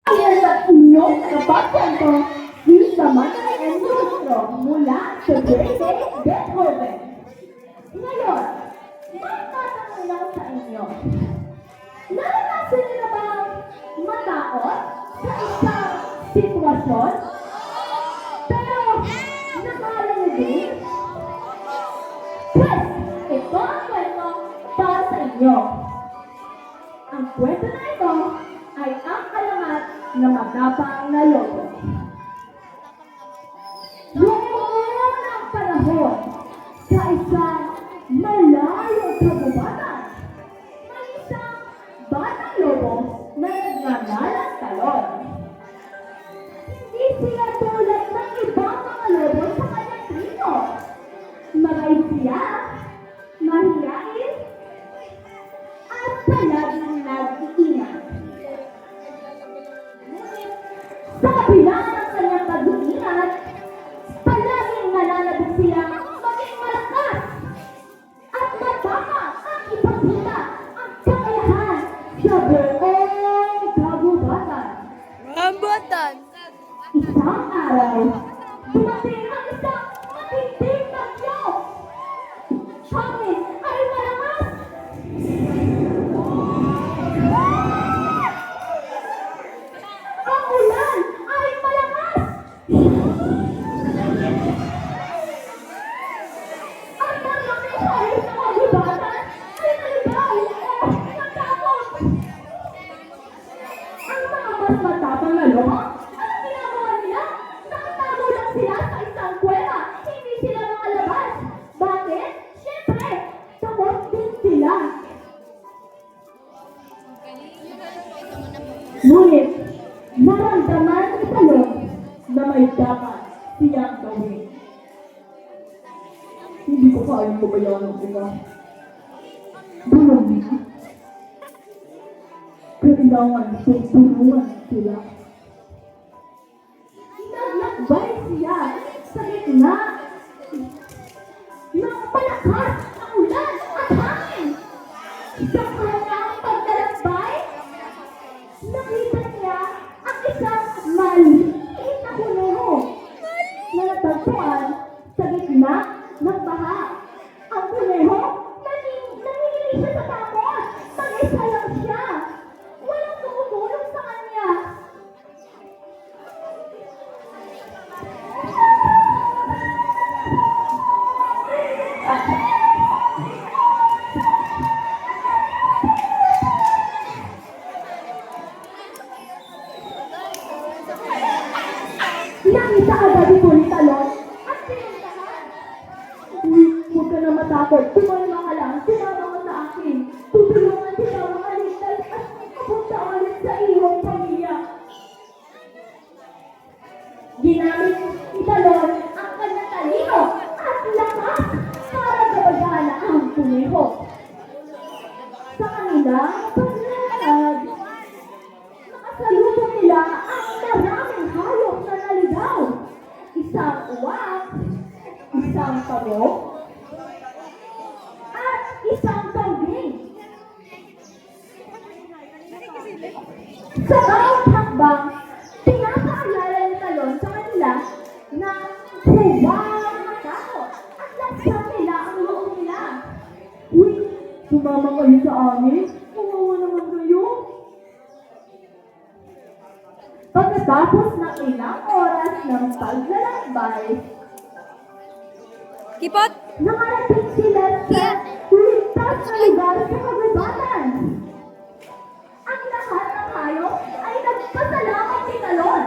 Ayan ang inyong nagpakwento si Samantha and Lustro mula sa Grade Beethoven. Ngayon, may tatanong lang sa inyo. Naranasan niyo na bang matakot sa isang sitwasyon? Pero, nakala niyo din? Pues, ito ang kwento para sa inyo. Ang kwento na ito ay ang alamat ng matapang na lobo. Noong unang panahon, sa isang malayong kagubatan, may isang batang lobo na nagngangalang Talon. Hindi sila tulad ng ibang mga lobo sa kanyang trino. Mabait siya, mahiyain, at palaging nag-iingat. Sa kabila ng kanyang pag-iingat, palaging nananabog sila maging malakas at matapang ang ipakita ang kakayahan sa buong kagubatan. Rambutan! Isang araw, dumating ang isang matinding bagyo. Hangin ay malakas. Ang ulan ay malakas. At ang mga hayop ng kagubatan ay naligaw o natakot. Ang mga mas matapang na lobo, anong ginagawa nila? Nakatago lang sila sa isang kuweba. Hindi sila makalabas. Bakit? Siyempre, takot din sila. Ngunit, naramdaman ni Talon na may dapat siyang gawin. Hindi ko kayang pabayaan ang iba. Bulong niya. Kailangan tutulungan sila. Naglakbay siya sa gitna ng malakas na ulan at hangin. Sa kanyang paglalakbay, nakita niya ang isang maliit na kuneho na natagpuan sa gitna ng baha. Ang kuneho, nanginginig siya sa takot. Mag-isa lang siya. Walang tumutulong sa kanya. Nakita agad ito ni Talon at pinuntahan. Huwag ka na matakot. Tumalma ka lang. Sumama ka sa akin. Tutulungan kita makaligtas at mapunta ulit sa iyong pamilya. Ginamit ni Talon ang kanyang talino at lakas para gabagaan ang kuneho. Sa kanilang paglalakad, nakasalubong nila ang maraming hayop na naligaw. Isang uwak, isang pagok, at isang kambing. Sa bawat hakbang, pinapaalala ni Talon sa kanila na huwag matakot at laksan nila ang loob nila. Uy, sumama kayo sa amin? Kawawa naman kayo. Pagkatapos ng ilang oras ng paglalakbay, Kipot! nakarating sila sa ligtas na lugar sa kagubatan. Ang lahat ng hayop ay nagpasalamat kay Talon.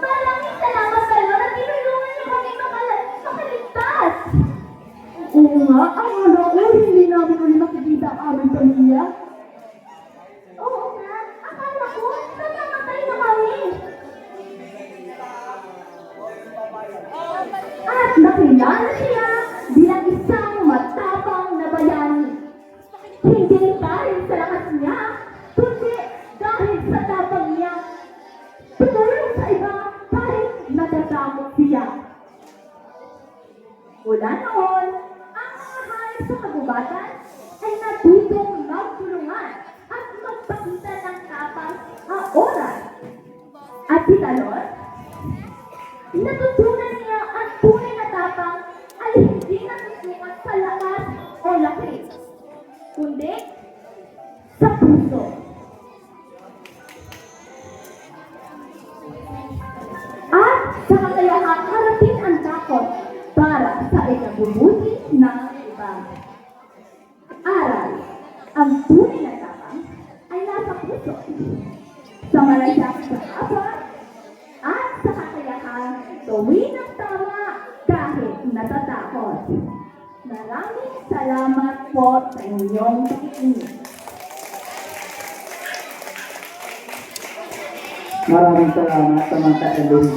Maraming salamat, Talon, at tinulungan niyo kami makaligtas. Oo nga, ang ano ko, hindi namin ulit makikita ang aming pamilya. Oo nga, akala ko, namamatay na kami. At nakilala siya bilang isang matapang na bayani. Hindi dahil sa lakas niya, kundi dahil sa tapang niya. Tumulong sa iba kahit natatakot siya. Mula noon, ang mga hayop sa kagubatan ay natutong magtulungan at magpakita si Talon? Natutunan niya ang tunay na tapang ay hindi nasusukat sa lakas o laki, kundi sa puso. At sa kakayahang harapin ang takot para sa ikabubuti ng iba. Aral, ang tunay na tapang ay nasa puso, sa malayang dapat at sa kakayahang gawin ang tama kahit natatakot. Maraming salamat po sa inyong pakikinig. Maraming salamat, Samantha Eloise.